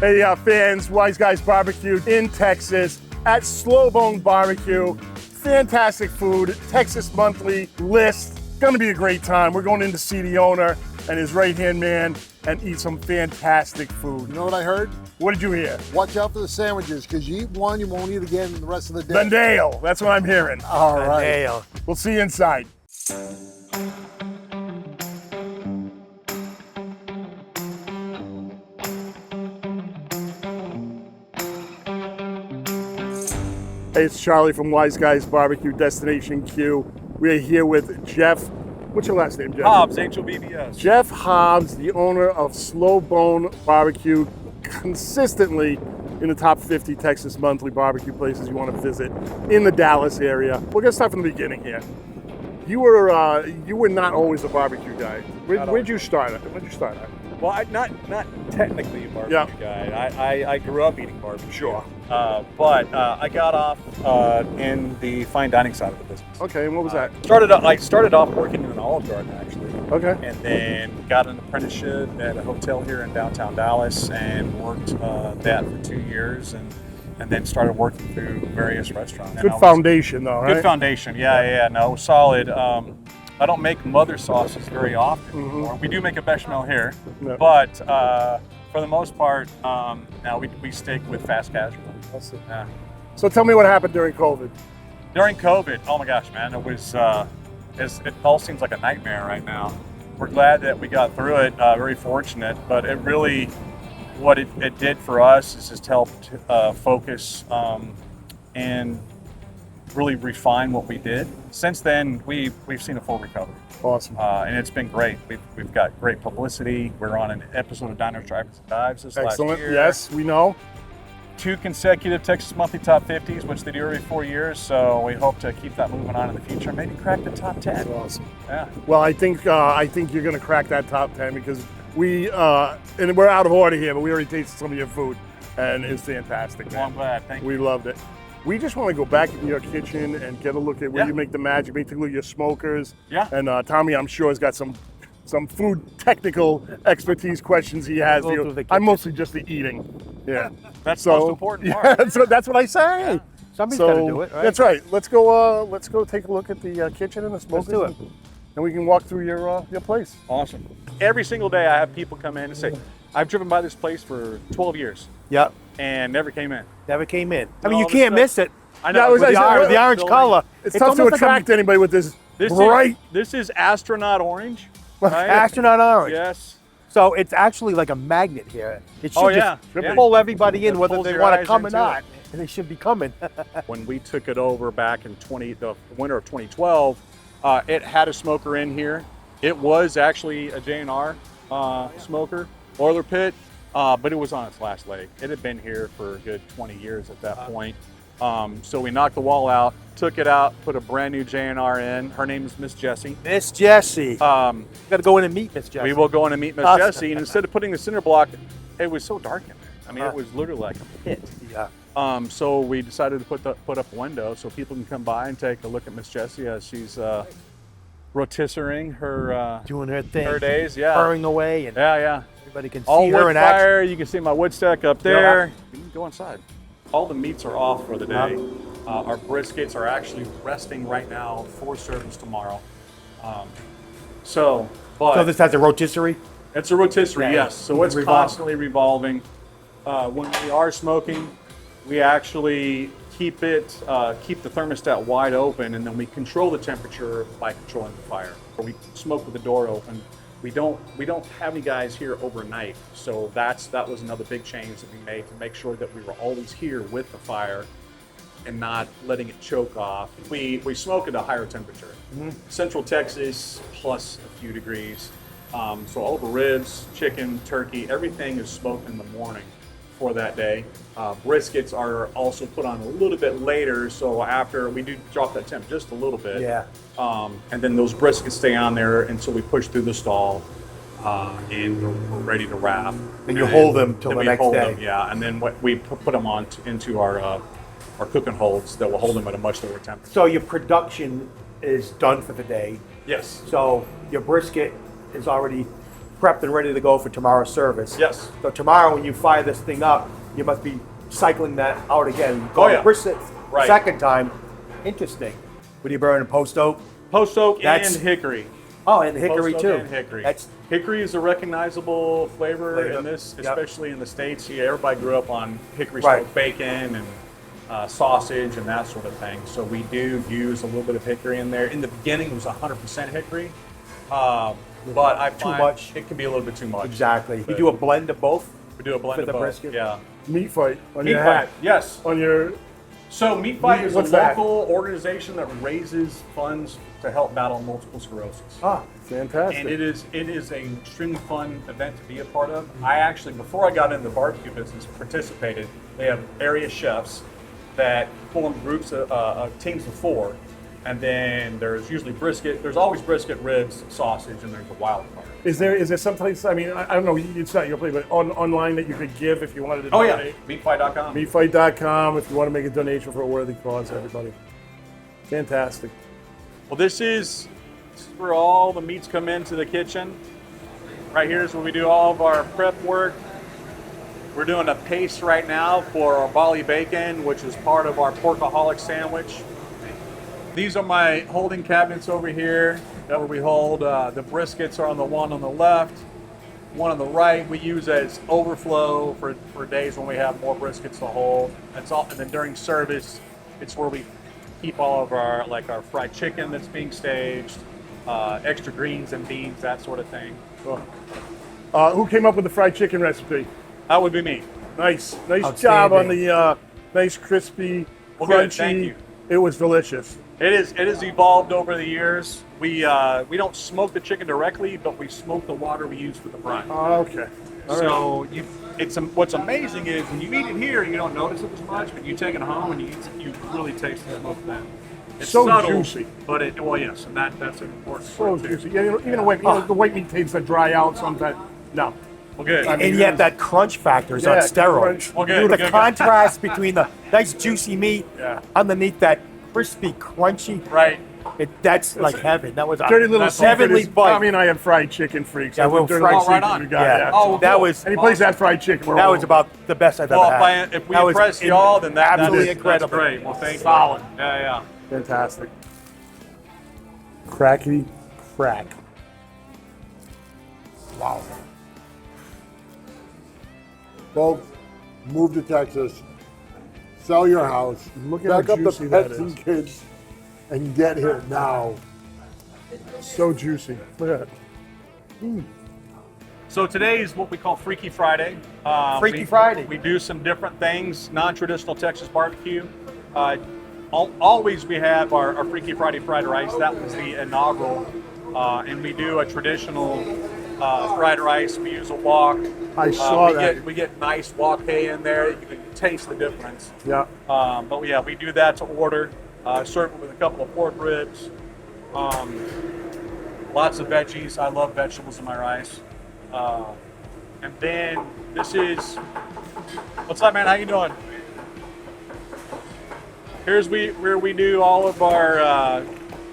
Hey, fans, Wise Guys BBQ in Texas at Slow Bone Barbecue. Fantastic food, Texas Monthly list. Gonna be a great time. We're going in to see the owner and his right-hand man and eat some fantastic food. You know what I heard? What did you hear? Watch out for the sandwiches, because you eat one, you won't eat again the rest of the day. The nail, that's what I'm hearing. All right. Nail. We'll see you inside. Hey, it's Charlie from Wise Guys Barbecue Destination Q. We're here with Jeff. What's your last name, Jeff? Hobbs, HOBBS. Jeff Hobbs, the owner of Slow Bone Barbecue, consistently in the top 50 Texas monthly barbecue places you want to visit in the Dallas area. We're gonna start from the beginning here. You were not always a barbecue guy. Where'd you start at? Well, not technically a barbecue guy. I grew up eating barbecue. Sure. But I got off in the fine dining side of the business. Okay, and what was that? I started off working in an Olive Garden, actually. Okay. And then got an apprenticeship at a hotel here in downtown Dallas and worked that for 2 years and then started working through various restaurants. Good foundation, though, right? Good foundation, yeah, no, solid. I don't make mother sauces very often anymore. We do make a bechamel here, but for the most part, now we stick with fast casual. Yeah. So tell me what happened during COVID. During COVID, oh my gosh, man, it was it all seems like a nightmare right now. We're glad that we got through it, very fortunate, but it really, what it did for us is just helped focus and really refine what we did. Since then, we've seen a full recovery. Awesome. And it's been great. We've got great publicity. We're on an episode of Diners, Drivers, and Dives this last year. Yes, we know. 2 consecutive Texas Monthly Top 50s, which they do every 4 years. So we hope to keep that moving on in the future. Maybe crack the top 10. That's awesome. Yeah. Well, I think you're going to crack that top 10 because and we're out of order here, but we already tasted some of your food, and it's fantastic, man. Well, I'm glad. Thank you. We loved it. We just want to go back in your kitchen and get a look at where you make the magic, basically your smokers. Yeah. And Tommy, I'm sure, has got some food technical expertise questions he has. I'm mostly just the eating. Yeah. That's the most important part. Yeah, so that's what I say. Yeah. Somebody's got to do it, right? That's right. Let's go take a look at the kitchen and the smokers. Let's do it. And we can walk through your place. Awesome. Every single day I have people come in and say, I've driven by this place for 12 years. Yep. And never came in. Never came in. I And mean, you all of a can't sudden- miss it. I know. With the orange color. It's tough to almost like attract anybody with this This bright this is astronaut orange. Right? astronaut orange. Yes. So it's actually like a magnet here. It should Oh, yeah. just pull everybody in, It whether pulls they your want to eyes come or into not. it. And they should be coming. When we took it over back in the winter of 2012, it had a smoker in here. It was actually a J&R smoker, boiler pit, but it was on its last leg. It had been here for a good 20 years at that point. So we knocked the wall out, took it out, put a brand new J&R in. Her name is Miss Jessie. Miss Jessie. Got to go in and meet Miss Jessie. We will go in and meet Miss Jessie, and instead of putting the cinder block, it was so dark in there. I mean, it was literally like a pit. Yeah. So we decided to put up a window so people can come by and take a look at Miss Jessie as she's rotisserieing her doing her thing. her days. Yeah. Purring away, and Yeah. everybody can All see her wood in action. fire. You can see my wood stack up there. You can go inside. All the meats are off for the day. Our briskets are actually resting right now for service tomorrow. So this has a rotisserie? It's a rotisserie, Yeah. yes. So it's constantly revolving. When we are smoking, we actually keep the thermostat wide open, and then we control the temperature by controlling the fire. We smoke with the door open. We don't have any guys here overnight, so that was another big change that we made to make sure that we were always here with the fire and not letting it choke off. We smoke at a higher temperature. Central Texas plus a few degrees. So all the ribs, chicken, turkey, everything is smoked in the morning for that day. Briskets are also put on a little bit later, so after we do drop that temp just a little bit. Yeah. And then those briskets stay on there until we push through the stall and we're ready to wrap. And you hold them till the next day. Yeah, and then we put them on into our cooking holds that will hold them at a much lower temperature. So your production is done for the day. Yes. So your brisket is already prepped and ready to go for tomorrow's service. Yes. So tomorrow when you fire this thing up, you must be cycling that out again. Oh, yeah. Brisket Right. second time. Interesting. What do you burn in post oak? Post oak and That's- hickory. Oh, and hickory Post oak too. and hickory. That's Hickory is a recognizable flavor Flavor. in this, Yep. especially in the States. Yeah, everybody grew up on hickory Right. smoked bacon and sausage and that sort of thing. So we do use a little bit of hickory in there. In the beginning, it was 100% hickory, but I find much. it can be a little bit too much. exactly. You But do a blend of both. We do a blend for of the both. brisket? Yeah. Meat fight on Meat your Fight, hat. yes. On your So Meat Fight is a What's that? local organization that raises funds to help battle multiple sclerosis. fantastic. And it is an extremely fun event to be a part of. I actually, before I got into the barbecue business, participated. They have area chefs that form groups of teams of 4, and then there's usually brisket. There's always brisket, ribs, sausage, and there's a wild card. Is there someplace? I mean, I don't know. It's not your place, but online that you could give if you wanted to. Oh yeah, donate? meatfight.com. Meatfight.com if you want to make a donation for a worthy cause. Everybody, fantastic. Well, this is where all the meats come into the kitchen. Right here is where we do all of our prep work. We're doing a paste right now for our Bali bacon, which is part of our porkaholic sandwich. These are my holding cabinets over here that where we hold the briskets are on the one on the left, one on the right we use as overflow for days when we have more briskets to hold. That's all, and then during service, it's where we keep all of our our fried chicken that's being staged, extra greens and beans, that sort of thing. Who came up with the fried chicken recipe? That would be me. Nice job Outstanding. on the nice crispy, Well, crunchy. good, thank you. It was delicious. It has evolved over the years. We don't smoke the chicken directly, but we smoke the water we use for the brine. Okay. All right. So what's amazing is when you eat it here, you don't notice it as much, but you take it home and you really taste the smoke then. It's So subtle, juicy. but yes, and that's an important So part too. juicy. Yeah, even the white meat tastes that dry out sometimes. No. Well, good. I mean, And yet that crunch factor is Yeah, on steroids. crunch. Well, good, The good, good. contrast between the nice juicy meat Yeah. underneath that crispy, crunchy, Right. that's like heaven. That was a Dirty little secret heavenly is bite. Tommy and I am fried chicken freaks. Yeah, That's we're the dirty fried- little Oh, right secret on. we got, Yeah. Oh, that cool. was Any place that fried chicken, we're that all was over. about the best I've Well, ever had. if we That was impress y'all, then absolutely that's incredible. great. Well, thank Solid. you. Yeah. Fantastic. Crackety crack. Wow. Folks, move to Texas, sell your house, Look at how back up the juicy that pets and is. kids, and get here now. So juicy. Look at it. So today is what we call Freaky Friday. Freaky Friday. We do some different things, non-traditional Texas barbecue. Always we have our Freaky Friday fried rice. That was the inaugural. And we do a traditional fried rice. We use a wok. I saw we that. we get nice wok hay in there. You can taste the difference. Yeah. But yeah, we do that to order. Serve it with a couple of pork ribs. Lots of veggies. I love vegetables in my rice. And then this is, what's up, man? How you doing? Here's where we do all of our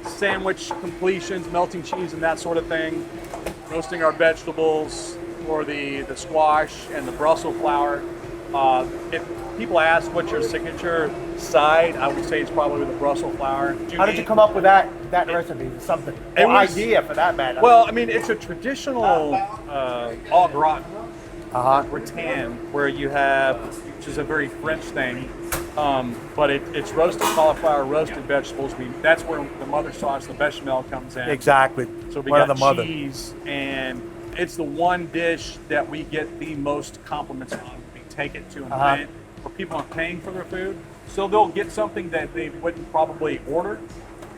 sandwich completions, melting cheese and that sort of thing. Roasting our vegetables for the squash and the Brussels flour. If people ask what's your signature side, I would say it's probably the Brussels flour. How did you come up with that recipe? Something. It Or was- idea for that matter. Well, I mean, it's a traditional au gratin. Gratin, where you have, which is a very French thing, but it's roasted cauliflower, roasted vegetables. That's where the mother sauce, the bechamel, comes in. Exactly. So we One got of the mother. cheese, and it's the one dish that we get the most compliments on. We take it to an event where people are paying for their food, so they'll get something that they wouldn't probably order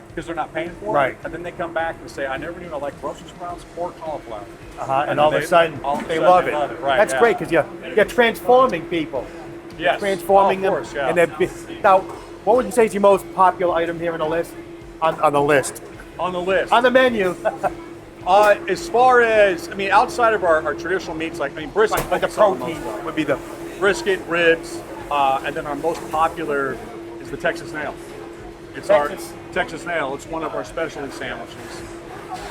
because they're not paying for Right. it, and then they come back and say, "I never knew I liked Brussels sprouts or cauliflower." And all of a sudden, they love it. Right, That's yeah. great because you're transforming people. Yes. Transforming of course, them. yeah. And now, what would you say is your most popular item here on the list? On the list. on the list. On the menu. As far as, I mean, outside of our traditional meats, brisket, Like the focus on protein most of. would be the. Brisket, ribs, and then our most popular is the Texas nail. It's Texas. our Texas nail. It's one of our specialty sandwiches.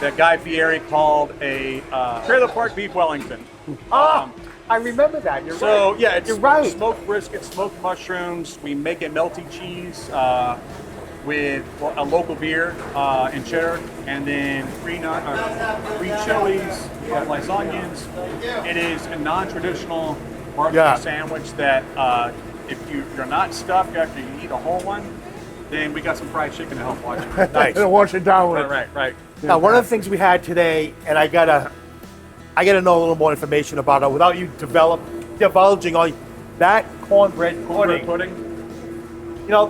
that Guy Fieri called a trailer park beef Wellington. I remember that. You're So right. yeah, it's You're right. smoked brisket, smoked mushrooms. We make a melty cheese with a local beer and cheddar, and then three chilies, sliced onions. It is a non-traditional barbecue sandwich that if you're not stuffed after you eat a whole one, then we got some fried chicken to help wash it. Nice. And wash it down with it. Right. Now, one of the things we had today, and I gotta know a little more information about it without you divulging all that cornbread pudding. You know,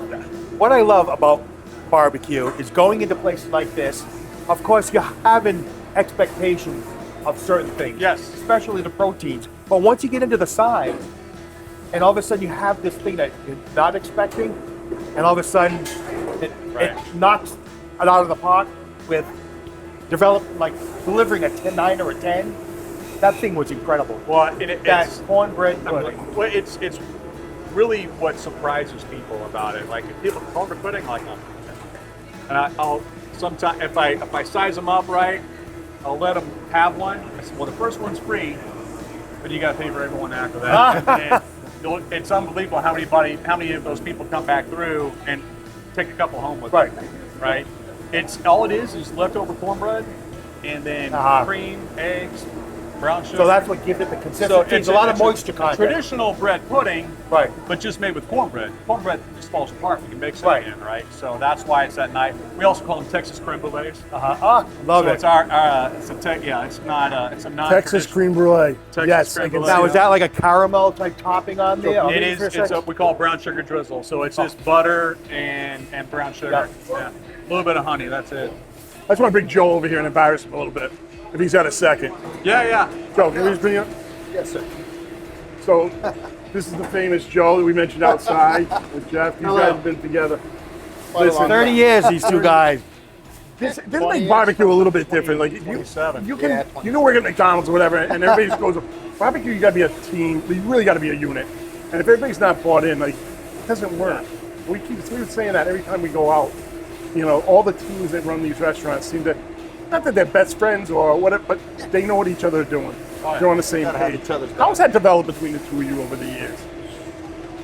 what I love about barbecue is going into places like this. Of course, you're having expectations of certain things. Yes. Especially the proteins. But once you get into the sides, and all of a sudden you have this thing that you're not expecting, and all of a sudden it knocks it out of the park with delivering a 9 or a 10. That thing was incredible. Well, That cornbread pudding. Well, it's really what surprises people about it. Like if people cornbread pudding, like, and I'll sometimes if I size them up right, I'll let them have one. I said, well, the first one's free, but you got to pay for everyone after that. And it's unbelievable how many of those people come back through and take a couple home with them. Right. It's all it is leftover cornbread, and then cream, eggs, brown sugar. So that's what gives it the consistency. It's a lot of moisture content. Traditional bread pudding, Right. but just made with cornbread. Cornbread just falls apart. We can mix it in, right? So that's why it's that night. We also call them Texas creme brulees. Love So it. it's it's not it's a non Texas creme brulee. Texas Yes, creme I can brulee. Now, is that like a caramel type topping on there? It is. We call it brown sugar drizzle. So it's just butter and brown sugar. Yeah. A little bit of honey. That's it. I just want to bring Joe over here and embarrass him a little bit, if he's got a second. Yeah. Joe, can we just bring you up? Yes, sir. So, this is the famous Joe that we mentioned outside with Jeff. You guys have been together. Listen, 30 years, these two guys. this makes barbecue a little bit different. Like, you 27. can, you know, we're at McDonald's or whatever, and everybody just goes, barbecue, you got to be a team. You really got to be a unit. And if everybody's not bought in, like, it doesn't work. We keep saying that every time we go out. You know, all the teams that run these restaurants seem to, not that they're best friends or whatever, but they know what each other are doing. They're on the same Gotta have page. each other's back. How's that developed between the two of you over the years?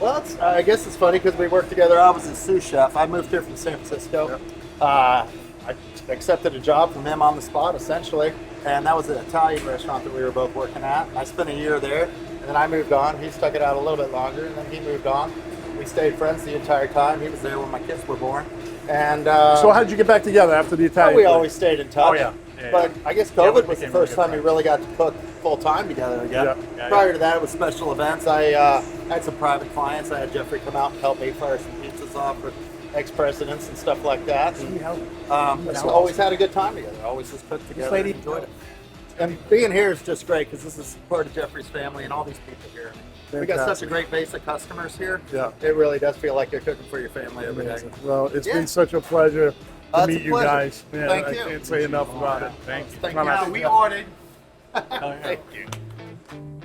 Well, I guess it's funny because we worked together. I was a sous chef. I moved here from San Francisco. I accepted a job from him on the spot, essentially, and that was an Italian restaurant that we were both working at. I spent a year there, and then I moved on. He stuck it out a little bit longer, and then he moved on. We stayed friends the entire time. He was there when my kids were born. And So how did you get back together after the Italian we place? always stayed in touch. Oh, yeah. But I guess Yeah, we COVID was the became first really time we good really got to cook full time together again. Yeah, Prior to that, it was special events. I had some private clients. I had Jeffrey come out and help me fire some pizzas off for ex-presidents and stuff like that. And, always had a good time together. Always just cooked together lady- and enjoyed it. And being here is just great because this is part of Jeffrey's family and all these people here. We got such a great base of customers here. Yeah. It really does feel like you're cooking for your family every day. Well, it's Yeah. been such a pleasure to It's meet a you pleasure. guys. Man, Thank I you. can't say enough about it. Thank you. Thank Come on. you. We ordered. Thank you.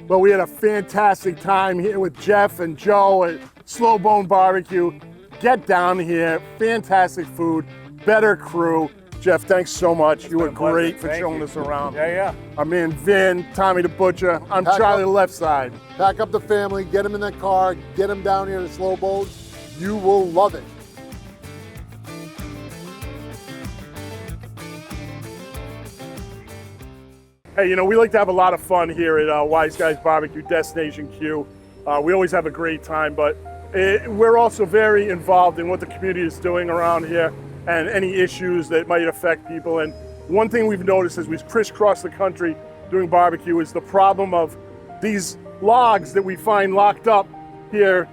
Well, we had a fantastic time here with Jeff and Joe at Slow Bone Barbecue. Get down here. Fantastic food. Better crew. Jeff, thanks so much. You were been a pleasure. great for Thank showing you. us around. Yeah. Our man Vin, Tommy the Butcher. I'm Pack Charlie up. the left side. Pack up the family, get them in that car, get them down here to Slow Bone. You will love it. Hey, you know, we like to have a lot of fun here at Wise Guys BBQ Destination Q. We always have a great time, but we're also very involved in what the community is doing around here and any issues that might affect people. And one thing we've noticed as we crisscross the country doing barbecue is the problem of these logs that we find locked up here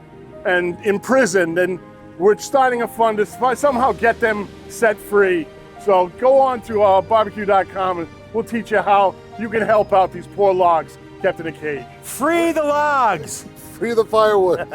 and imprisoned. And we're starting a fund to somehow get them set free. So go on to barbecue.com and we'll teach you how you can help out these poor logs kept in a cage. Free the logs. Free the firewood.